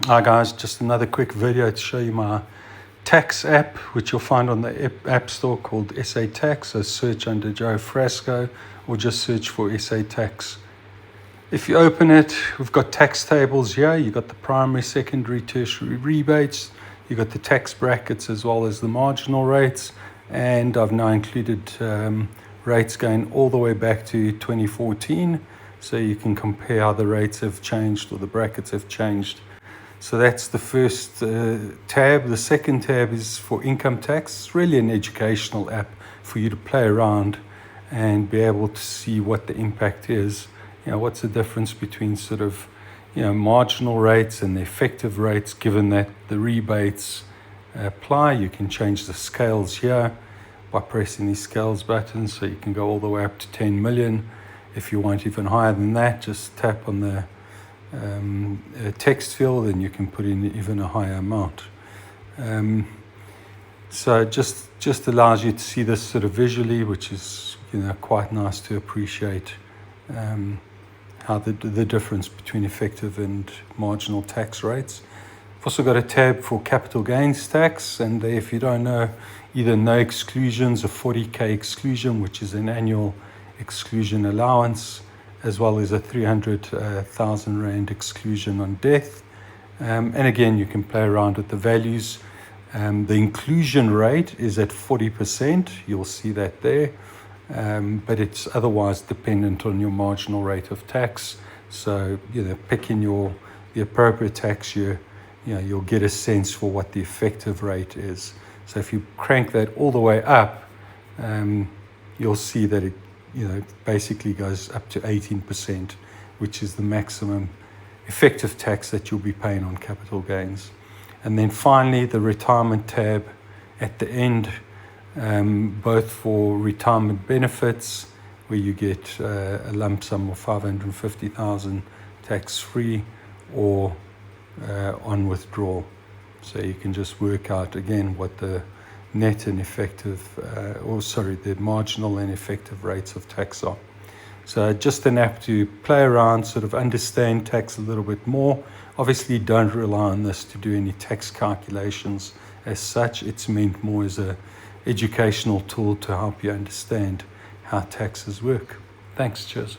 Hi guys, just another quick video to show you my tax app, which you'll find on the App Store called SA Tax. So search under Joe Frasco or just search for SA Tax. If you open it, we've got tax tables here. You've got the primary, secondary, tertiary rebates. You've got the tax brackets as well as the marginal rates. And I've now included rates going all the way back to 2014. So you can compare how the rates have changed or the brackets have changed. So that's the first tab. The second tab is for income tax. It's really an educational app for you to play around and be able to see what the impact is. You know, what's the difference between sort of, marginal rates and the effective rates, given that the rebates apply. You can change the scales here by pressing these scales buttons. So you can go all the way up to 10 million. If you want even higher than that, just tap on the text field and you can put in even a higher amount. So it just allows you to see this sort of visually, which is quite nice to appreciate how the difference between effective and marginal tax rates. I've also got a tab for capital gains tax, and there, if you don't know, either no exclusions, a 40k exclusion, which is an annual exclusion allowance, as well as a 300,000 Rand exclusion on death. And again, you can play around with the values. The inclusion rate is at 40%. You'll see that there. But it's otherwise dependent on your marginal rate of tax. So, picking the appropriate tax year, you'll get a sense for what the effective rate is. So if you crank that all the way up, you'll see that it basically goes up to 18%, which is the maximum effective tax that you'll be paying on capital gains. And then finally, the retirement tab at the end, both for retirement benefits, where you get a lump sum of 550,000 tax-free, or on withdrawal. So you can just work out again what the net and effective, the marginal and effective rates of tax are. So just an app to play around, sort of understand tax a little bit more. Obviously, don't rely on this to do any tax calculations as such. It's meant more as an educational tool to help you understand how taxes work. Thanks, cheers.